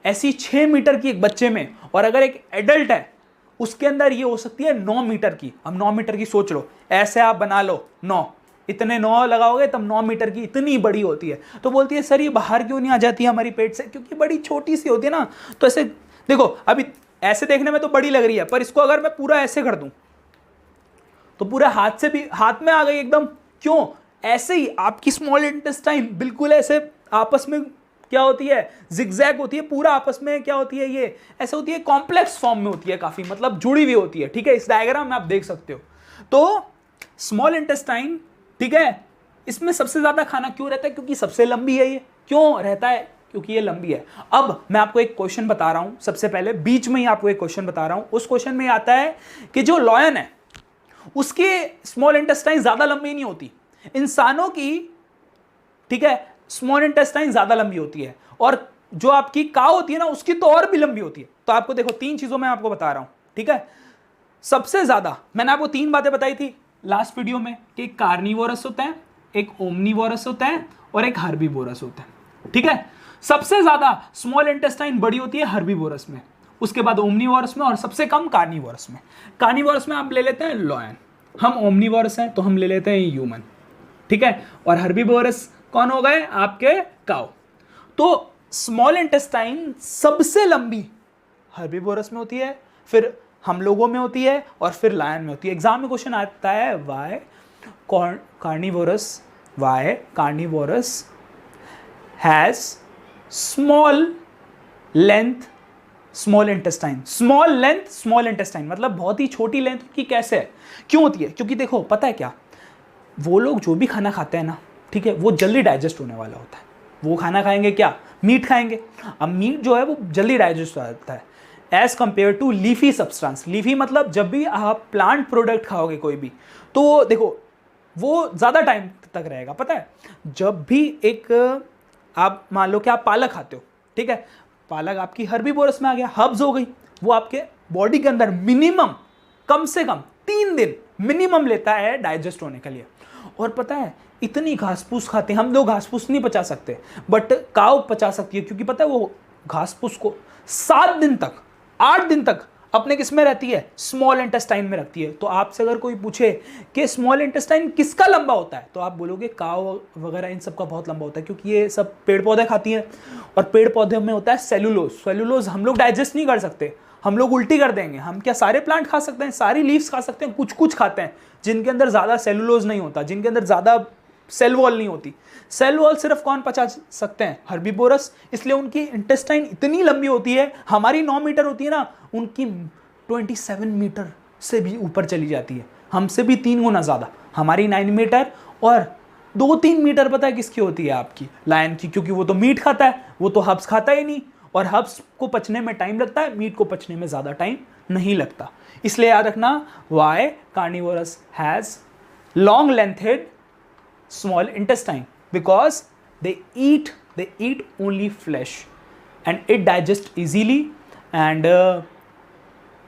ऐसी 6 मीटर की एक बच्चे में, और अगर एक एडल्ट है उसके अंदर ये हो सकती है 9 मीटर की। अब 9 मीटर की सोच लो, ऐसे आप बना लो 9, इतने 9 लगाओगे तब 9 मीटर की, इतनी बड़ी होती है। तो बोलती है सर ये बाहर क्यों नहीं आ जाती हमारी पेट से? क्योंकि बड़ी छोटी सी होती है ना। तो ऐसे देखो, अभी ऐसे देखने में तो बड़ी लग रही है, पर इसको अगर मैं पूरा ऐसे कर दूं तो पूरा हाथ से भी, हाथ में आ गई एकदम। क्यों? ऐसे ही आपकी स्मॉल इंटेस्टाइन बिल्कुल ऐसे आपस में क्या होती है, जिगजैग होती है, पूरा आपस में क्या होती है, ये ऐसे होती है, कॉम्प्लेक्स फॉर्म में होती है, काफी मतलब जुड़ी हुई होती है, ठीक है। इस डायग्राम में आप देख सकते हो। तो स्मॉल इंटेस्टाइन, ठीक है, इसमें सबसे ज्यादा खाना क्यों रहता है? क्योंकि सबसे लंबी है ये। क्यों रहता है? क्योंकि ये लंबी है। अब मैं आपको एक क्वेश्चन बता रहा हूं, सबसे पहले बीच में ही आपको एक क्वेश्चन बता रहा हूं। उस क्वेश्चन में आता है कि जो लॉयन है उसके स्मॉल इंटेस्टाइन ज्यादा लंबी नहीं होती, इंसानों की, ठीक है, स्मॉल इंटेस्टाइन ज्यादा लंबी होती है, और जो आपकी काऊ होती है ना उसकी तो और भी लंबी होती है। तो आपको देखो 3 चीजों में आपको बता रहा हूं, ठीक है। सबसे ज्यादा मैंने आपको 3 बातें बताई थी लास्ट वीडियो में कि एक कार्निवोरस होता है, एक ओमनीवोरस होता है और एक हर्बीवोरस होता है, ठीक है। सबसे ज्यादा स्मॉल इंटेस्टाइन बड़ी होती है हर्बीवोरस में, उसके बाद ओमनीवोरस में, और सबसे कम कार्निवोरस में। कार्निवोरस में आप ले लेते हैं लॉयन, हम ओमनीवोरस हैं तो हम ले लेते हैं ह्यूमन, ठीक है, और हर्बीवोरस कौन हो गए? आपके काऊ। तो स्मॉल इंटेस्टाइन सबसे लंबी हर्बीवोरस में होती है, फिर हम लोगों में होती है, और फिर लायन में होती है। एग्जाम में क्वेश्चन आता है why carnivorous has small length small intestine. Small length small intestine मतलब बहुत ही छोटी लेंथ की। कैसे है? क्यों होती है? क्योंकि देखो पता है क्या, वो लोग जो भी खाना खाते हैं ना, ठीक है, वो जल्दी डाइजेस्ट होने वाला होता है। वो खाना खाएंगे क्या? मीट खाएंगे। अब मीट जो है वो जल्दी डाइजेस्ट होता है as compare to leafy substance. Leafy मतलब जब भी आप प्लांट प्रोडक्ट खाओगे कोई भी, तो देखो वो ज़्यादा टाइम तक रहेगा। पता है, जब भी एक आप मान लो कि आप पालक खाते हो, ठीक है, पालक आपकी हर्बीवोरस में आ गया, हर्ब्स हो गई, वो आपके बॉडी के अंदर मिनिमम कम से कम 3 दिन मिनिमम लेता है डाइजेस्ट होने के लिए। और पता है इतनी घास फूस खाते हैं हम लोग, घास फूस नहीं पचा सकते, बट काव पचा सकती है, क्योंकि पता है वो घास फूस को 7 दिन तक 8 दिन तक अपने किस में रहती है, स्मॉल इंटेस्टाइन में रखती है। तो आपसे अगर कोई पूछे कि स्मॉल इंटेस्टाइन किसका लंबा होता है, तो आप बोलोगे काव वगैरह इन सब का बहुत लंबा होता है, क्योंकि ये सब पेड़ पौधे खाती हैं और पेड़ पौधे में होता है सेलुलोज। सेलुलोज हम लोग डाइजेस्ट नहीं कर सकते, हम लोग उल्टी कर देंगे। हम क्या सारे प्लांट खा सकते हैं, सारी लीव्स खा सकते हैं, कुछ कुछ खाते हैं जिनके अंदर ज़्यादा सेलुलोज नहीं होता, जिनके अंदर ज़्यादा सेल वॉल नहीं होती। सेल वॉल सिर्फ कौन पचा सकते हैं, हर्बीवोरस, इसलिए उनकी इंटेस्टाइन इतनी लंबी होती है, हमारी 9 मीटर होती है ना, उनकी 27 मीटर से भी ऊपर चली जाती है, हमसे भी 3 गुना ज़्यादा। हमारी 9 मीटर और 2-3 मीटर पता है किसकी होती है, आपकी लायन की, क्योंकि वो तो मीट खाता है, वो तो हब्स खाता ही नहीं, और हब्स को पचने में टाइम लगता है, मीट को पचने में ज़्यादा टाइम नहीं लगता। इसलिए याद रखना, why carnivorous has long lengthed small intestine, because they eat only flesh and it digests easily, and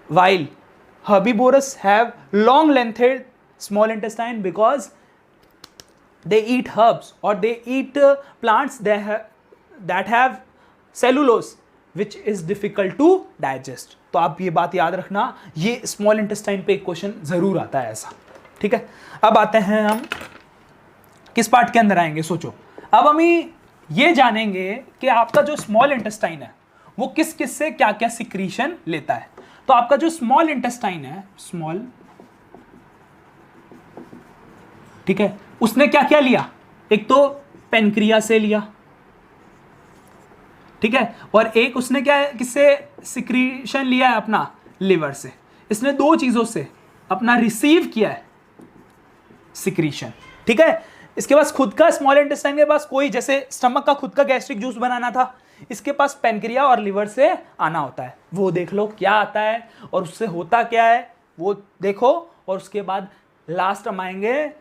while herbivorous have long lengthed small intestine because they eat herbs or they eat plants that have cellulose which is difficult to digest। तो आप ये बात याद रखना, ये small intestine पे एक question जरूर आता है ऐसा, ठीक है। अब आते हैं हम किस पार्ट के अंदर आएंगे, सोचो। अब हम ये जानेंगे कि आपका जो स्मॉल इंटेस्टाइन है वो किस किस से क्या क्या सिक्रीशन लेता है। तो आपका जो स्मॉल इंटेस्टाइन है, स्मॉल, ठीक है, उसने क्या क्या लिया, एक तो पेनक्रिया से लिया, ठीक है, और एक उसने क्या किससे सिक्रीशन लिया है, अपना लिवर से। इसने 2 चीजों से अपना रिसीव किया है सिक्रीशन, ठीक है। इसके पास खुद का, स्मॉल इंटेस्टाइन के पास कोई, जैसे स्टमक का खुद का गैस्ट्रिक जूस बनाना था, इसके पास पेनक्रिया और लिवर से आना होता है। वो देख लो क्या आता है और उससे होता क्या है वो देखो, और उसके बाद लास्ट हम आएंगे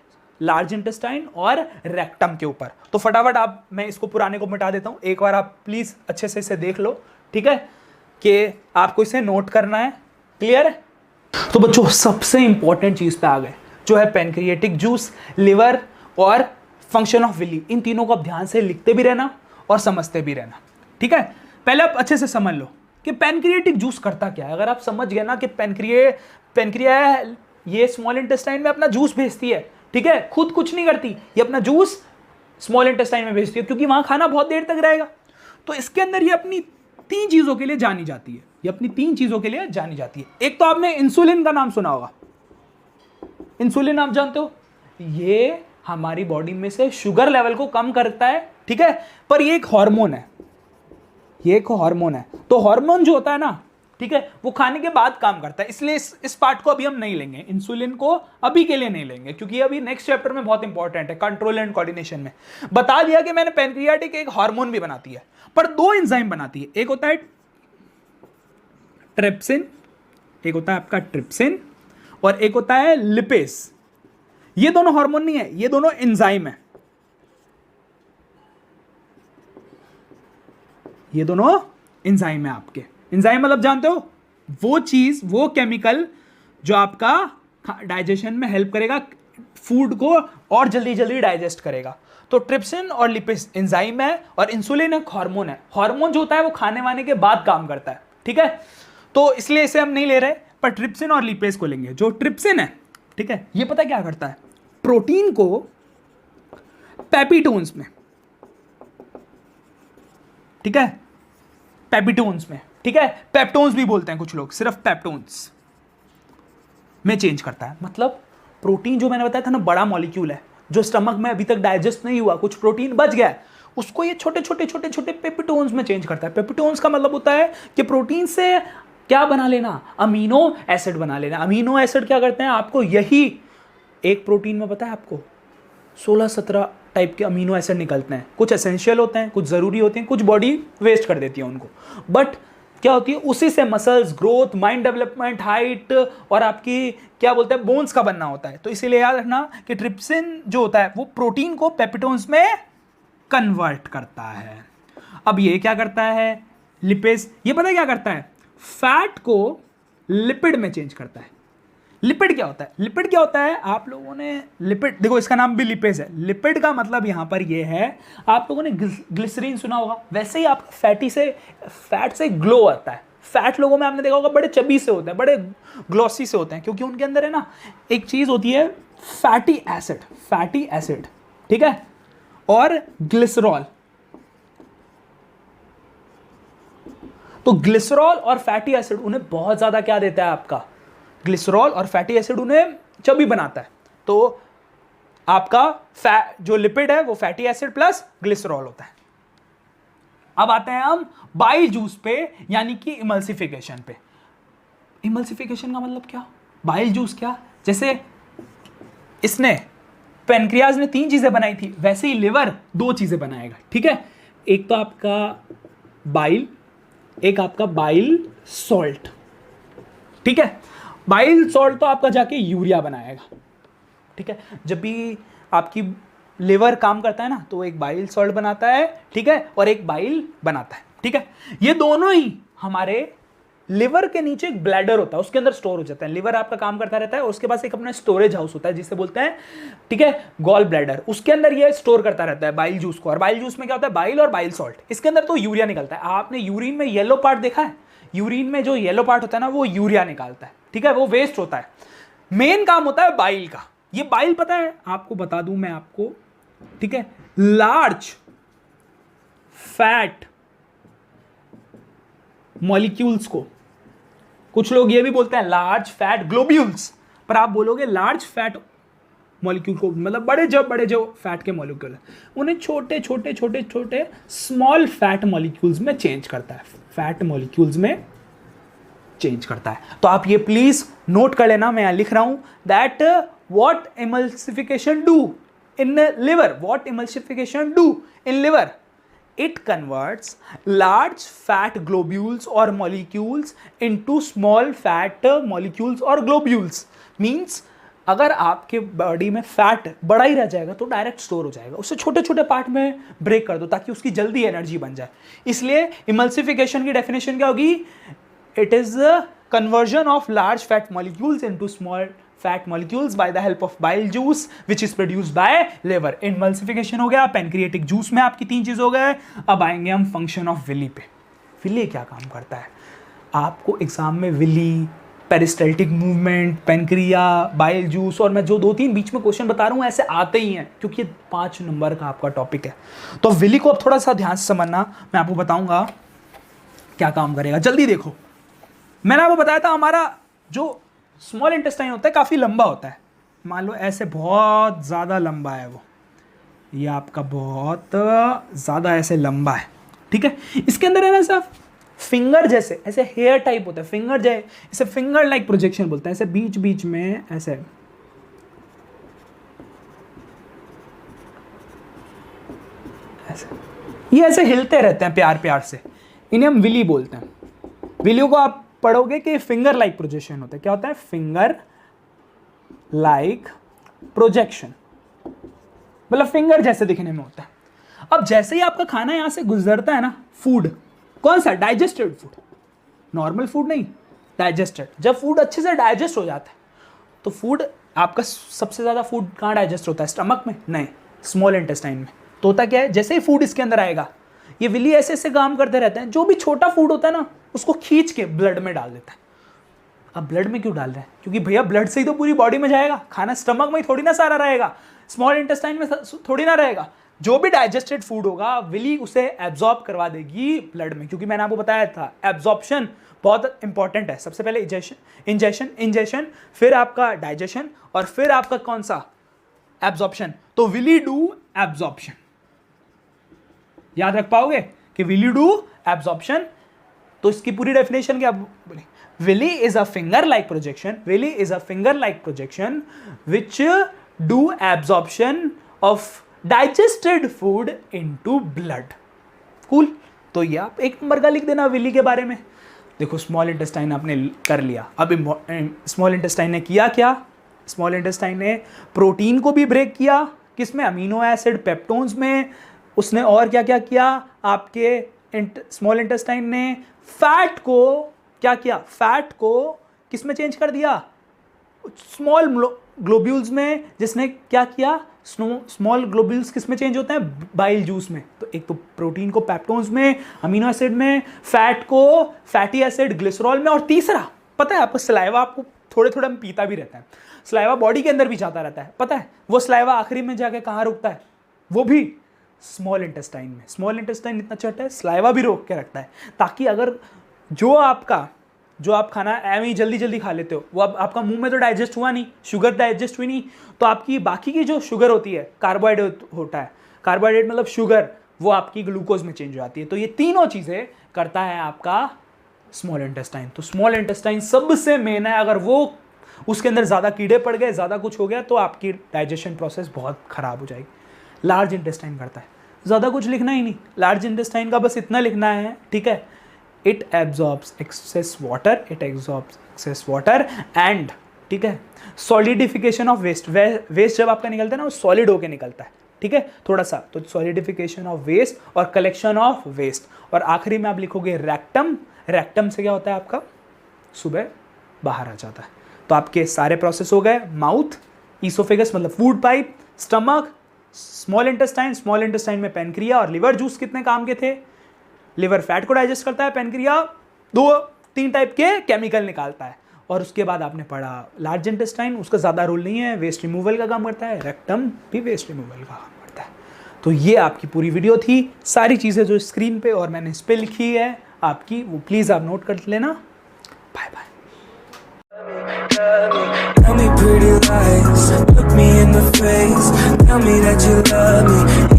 लार्ज इंटेस्टाइन और रेक्टम के ऊपर। तो फटाफट मैं इसको पुराने को मिटा देता हूँ, एक बार आप प्लीज अच्छे से इसे देख लो, ठीक है, कि आपको इसे नोट करना है, क्लियर है। तो बच्चों सबसे इंपॉर्टेंट चीज पे आ गए, जो है पेनक्रिएटिक जूस, लिवर और फंक्शन ऑफ विली। इन तीनों को आप ध्यान से लिखते भी रहना और समझते भी रहना, ठीक है। पहले आप अच्छे से समझ लो कि पेनक्रिएटिक जूस करता क्या है। अगर आप समझ गए ना कि पेनक्रिया ये स्मॉल इंटेस्टाइन में अपना जूस भेजती है, ठीक है, खुद कुछ नहीं करती, ये अपना जूस स्मॉल इंटेस्टाइन में भेजती है, क्योंकि वहां खाना बहुत देर तक रहेगा। तो इसके अंदर ये अपनी 3 चीजों के लिए जानी जाती है, ये अपनी 3 चीजों के लिए जानी जाती है। एक तो आपने इंसुलिन का नाम सुना होगा, इंसुलिन आप जानते हो, ये हमारी बॉडी में से शुगर लेवल को कम करता है, ठीक है, पर ये एक हार्मोन है, ये एक हार्मोन है। तो हार्मोन जो होता है ना, ठीक है, वो खाने के बाद काम करता है, इसलिए इस पार्ट को अभी हम नहीं लेंगे, इंसुलिन को अभी के लिए नहीं लेंगे, क्योंकि अभी नेक्स्ट चैप्टर में बहुत इंपॉर्टेंट है, कंट्रोल एंड कोऑर्डिनेशन में बता दिया कि मैंने पेनक्रियाटिक एक हार्मोन भी बनाती है, पर 2 एंजाइम बनाती है। एक होता है ट्रिप्सिन, एक होता है आपका ट्रिप्सिन, और एक होता है लिपेज। ये दोनों हार्मोन नहीं है, ये दोनों एंजाइम है, ये दोनों एंजाइम है आपके। एंजाइम मतलब जानते हो, वो चीज, वो केमिकल जो आपका डाइजेशन में हेल्प करेगा, फूड को और जल्दी जल्दी डाइजेस्ट करेगा। तो ट्रिप्सिन और लिपेज एंजाइम है, और इंसुलिन एक हार्मोन है। हार्मोन जो होता है वो खाने वाने के बाद काम करता है, ठीक है, तो इसलिए इसे हम नहीं ले रहे, पर ट्रिप्सिन और लिपेज को लेंगे। जो ट्रिप्सिन है, ठीक है, ये पता क्या करता है, प्रोटीन को पेपिटोन्स में, ठीक है, पेपिटोन्स में, ठीक है, पेप्टोन्स भी बोलते हैं कुछ लोग, सिर्फ पेप्टोन्स में चेंज करता है। मतलब प्रोटीन जो मैंने बताया था ना, बड़ा मॉलिक्यूल है, जो स्टमक में अभी तक डाइजेस्ट नहीं हुआ, कुछ प्रोटीन बच गया है, उसको ये छोटे छोटे छोटे छोटे पेपिटोन्स में चेंज करता है। पेपिटोन्स का मतलब होता है कि प्रोटीन से क्या बना लेना, अमीनो एसिड बना लेना। अमीनो एसिड क्या करते हैं, आपको यही एक प्रोटीन में पता है आपको 16-17 टाइप के अमीनो एसिड निकलते हैं। कुछ एसेंशियल होते हैं, कुछ ज़रूरी होते हैं, कुछ बॉडी वेस्ट कर देती है उनको, बट क्या होती है, उसी से muscles growth, mind development, height और आपकी क्या बोलते हैं बोन्स का बनना होता है। तो इसीलिए याद रखना कि ट्रिप्सिन जो होता है वो प्रोटीन को पेप्टोन्स में कन्वर्ट करता है। अब ये क्या करता है, लिपेज, ये पता है क्या करता है, फैट को लिपिड में चेंज करता है। लिपिड क्या होता है? लिपिड क्या होता है? आप लोगों ने लिपिड, देखो इसका नाम भी लिपेज है। लिपिड का मतलब यहां पर ये है, आप लोगों ने ग्लिसरीन सुना होगा, वैसे ही आप फैट से ग्लो आता है। फैट लोगों में आपने देखा होगा बड़े चबी से होते हैं, बड़े ग्लॉसी से होते हैं, क्योंकि उनके अंदर है ना एक चीज होती है फैटी एसिड, ठीक है, और ग्लिसरॉल। तो ग्लिसरॉल और फैटी एसिड उन्हें बहुत ज्यादा क्या देता है आपका? ग्लिसरॉल और फैटी एसिड उन्हें चबी बनाता है। तो आपका जो लिपिड है वो फैटी एसिड प्लस ग्लिसरॉल होता है। अब आते हैं हम बाइल जूस पे, यानी कि इमल्सिफिकेशन पे। इमल्सिफिकेशन का मतलब क्या? बाइल जूस क्या? जैसे इसने पेनक्रियाज ने 3 चीजें बनाई थी, वैसे ही लिवर 2 चीजें बनाएगा, ठीक है। एक तो आपका बाइल, एक आपका बाइल सॉल्ट, ठीक है। बाइल सॉल्ट तो आपका जाके यूरिया बनाएगा, ठीक है। जब भी आपकी लिवर काम करता है ना तो एक बाइल सॉल्ट बनाता है, ठीक है, और एक बाइल बनाता है, ठीक है। ये दोनों ही हमारे लिवर के नीचे एक ब्लैडर होता है, उसके अंदर स्टोर हो जाता है। लिवर आपका काम करता रहता है और उसके पास एक अपना स्टोरेज हाउस होता है जिसे बोलते हैं, ठीक है, गॉल ब्लैडर। उसके अंदर ये स्टोर करता रहता है बाइल जूस को। और बाइल जूस में क्या होता है? बाइल और बाइल सॉल्ट। इसके अंदर तो यूरिया निकलता है। आपने यूरिन में येलो पार्ट देखा है? यूरिन में जो येलो पार्ट होता है ना वो यूरिया निकालता है, ठीक है, वो वेस्ट होता है। मेन काम होता है बाइल का। ये बाइल पता है आपको, बता दूं मैं आपको, ठीक है, लार्ज फैट मॉलिक्यूल्स को, कुछ लोग ये भी बोलते हैं लार्ज फैट ग्लोब्यूल्स, पर आप बोलोगे लार्ज फैट मॉलिक्यूल को, मतलब बड़े जो फैट के मॉलिक्यूल है उन्हें छोटे छोटे स्मॉल फैट मॉलिक्यूल्स में चेंज करता है, फैट मॉलिक्यूल्स में चेंज करता है। तो आप ये प्लीज नोट कर लेना, मैं यहां लिख रहा हूं that what emulsification do in liver, what emulsification do in liver, it converts large fat globules or molecules into small fat molecules or globules। means अगर आपके बॉडी में फैट बड़ा ही रह जाएगा तो डायरेक्ट स्टोर हो जाएगा, उससे छोटे छोटे पार्ट में ब्रेक कर दो ताकि उसकी जल्दी एनर्जी बन जाए। इसलिए इमल्सिफिकेशन की डेफिनेशन क्या होगी? It is conversion of large fat molecules into small fat molecules by the help of bile juice which is produced by liver. Emulsification हो गया, पैनक्रिएटिक जूस में आपकी 3 चीज हो गए। अब आएंगे हम फंक्शन ऑफ विली पे। विली क्या काम करता है? आपको एग्जाम में villi, peristaltic movement, pancreas, bile juice, और मैं जो 2-3 बीच में क्वेश्चन बता रहा हूं ऐसे आते ही हैं क्योंकि 5 नंबर का आपका टॉपिक है। तो विली को अब थोड़ा सा ध्यान से समझना, मैं आपको बताऊंगा क्या काम करेगा। जल्दी देखो, मैंने आपको बताया था हमारा जो स्मॉल इंटेस्टाइन होता है काफ़ी लंबा होता है, मान लो ऐसे बहुत ज़्यादा लंबा है वो, ये आपका बहुत ज़्यादा ऐसे लंबा है, ठीक है। इसके अंदर है ना ऐसा फिंगर जैसे ऐसे हेयर टाइप होता है, फिंगर जैसे, इसे फिंगर लाइक प्रोजेक्शन बोलते हैं। ऐसे बीच बीच में ऐसे ये ऐसे हिलते रहते हैं प्यार प्यार से, इन्हें हम विली बोलते हैं। विली को आप पढ़ोगे कि फिंगर लाइक प्रोजेक्शन होता है। क्या होता है? फिंगर लाइक प्रोजेक्शन, मतलब फिंगर जैसे दिखने में होता है। अब जैसे ही आपका खाना यहां से गुजरता है ना, फूड कौन सा? डाइजेस्टेड फूड, नॉर्मल फूड नहीं, डाइजेस्टेड। जब फूड अच्छे से डाइजेस्ट हो जाता है तो फूड आपका सबसे ज्यादा फूड कहाँ डाइजेस्ट होता है? स्टमक में नहीं, स्मॉल इंटेस्टाइन में। तो होता क्या है, जैसे ही फूड इसके अंदर आएगा ये विली ऐसे ऐसे काम करते रहते हैं, जो भी छोटा फूड होता है ना उसको खींच के ब्लड में डाल देता है। अब ब्लड में क्यों डाल रहे हैं? क्योंकि भैया ब्लड से ही तो पूरी बॉडी में जाएगा, खाना स्टमक में ही थोड़ी ना सारा रहेगा, स्मॉल इंटेस्टाइन में थोड़ी ना रहेगा। जो भी डाइजेस्टेड फूड होगा विली उसे एब्जॉर्ब करवा देगी ब्लड में, क्योंकि मैंने आपको बताया था एब्जॉर्प्शन बहुत इंपॉर्टेंट है। सबसे पहले इंजेशन, फिर आपका डाइजेशन और फिर आपका कौन सा? एब्जॉर्प्शन। तो विली डू एब्जॉर्प्शन, याद रख पाओगे कि विली डू एब्जॉर्प्शन। तो इसकी पूरी डेफिनेशन क्या बोले? Villi is a finger like projection, villi is a finger like projection which do absorption of digested food into blood. Cool. तो ये आप 1 नंबर का लिख देना विली के बारे में। देखो स्मॉल इंटेस्टाइन आपने कर लिया, अब स्मॉल इंटेस्टाइन ने किया क्या? स्मॉल इंटेस्टाइन ने प्रोटीन को भी ब्रेक किया, किसमें? अमीनो एसिड, पेप्टोन्स में। उसने और क्या क्या किया? आपके स्मॉल इंटेस्टाइन ने फैट को क्या किया? फैट को किस में चेंज कर दिया, स्मॉल ग्लोब्यूल्स में। जिसने क्या किया, स्मॉल ग्लोब्यूल्स किस में चेंज होते हैं, बाइल जूस में। तो एक तो प्रोटीन को पेप्टोन्स में, अमीनो एसिड में, फैट को फैटी एसिड ग्लिसरॉल में, और तीसरा पता है आपको, सलाइवा आपको थोड़े थोड़े में पीता भी रहता है, सलाइवा बॉडी के अंदर भी जाता रहता है, पता है वो सलाइवा आखिरी में जाके कहाँ रुकता है, वो भी स्मॉल इंटेस्टाइन में। स्मॉल इंटेस्टाइन इतना छोटा है, सलाइवा भी रोक के रखता है, ताकि अगर जो आप खाना ऐਵੇਂ ही जल्दी जल्दी खा लेते हो, वो अब आपका मुंह में तो डाइजेस्ट हुआ नहीं, शुगर डाइजेस्ट हुई नहीं, तो आपकी बाकी की जो शुगर होती है, कार्बोहाइड्रेट होता है, कार्बोहाइड्रेट मतलब शुगर, वो आपकी ग्लूकोज में चेंज हो जाती है। तो ये तीनों चीज़ें करता है आपका स्मॉल इंटेस्टाइन। तो स्मॉल इंटेस्टाइन सबसे मेन है, अगर वो उसके अंदर ज़्यादा कीड़े पड़ गए, ज़्यादा कुछ हो गया, तो आपकी डाइजेशन प्रोसेस बहुत ख़राब हो जाएगी। लार्ज इंटेस्टाइन करता है, ज़्यादा कुछ लिखना ही नहीं, लार्ज इंटेस्टाइन का बस इतना लिखना है, ठीक है, it absorbs excess water and, ठीक है, सॉलिडिफिकेशन ऑफ वेस्ट। वेस्ट जब आपका निकलता है ना, वो सॉलिड होके निकलता है, ठीक है, थोड़ा सा, तो सॉलिडिफिकेशन ऑफ वेस्ट और कलेक्शन ऑफ वेस्ट। और आखिरी में आप लिखोगे रेक्टम। रेक्टम से क्या होता है, आपका सुबह बाहर आ जाता है। तो आपके सारे प्रोसेस हो गए, माउथ, ईसोफेगस मतलब food pipe, stomach, small intestine में पेनक्रिया और लिवर जूस कितने काम के थे, लिवर फैट को डाइजेस्ट करता है, पेनक्रिया 2-3 टाइप के केमिकल निकालता है। और उसके बाद आपने पढ़ा लार्ज इंटेस्टाइन, उसका ज़्यादा रोल नहीं है, वेस्ट रिमूवल का काम करता है, रेक्टम भी वेस्ट रिमूवल का काम करता है। तो ये आपकी पूरी वीडियो थी, सारी चीज़ें जो स्क्रीन पे और मैंने इस पर लिखी है आपकी, वो प्लीज़ आप नोट कर लेना। Bye bye. Tell me pretty lies, look me in the face, tell me that you love me.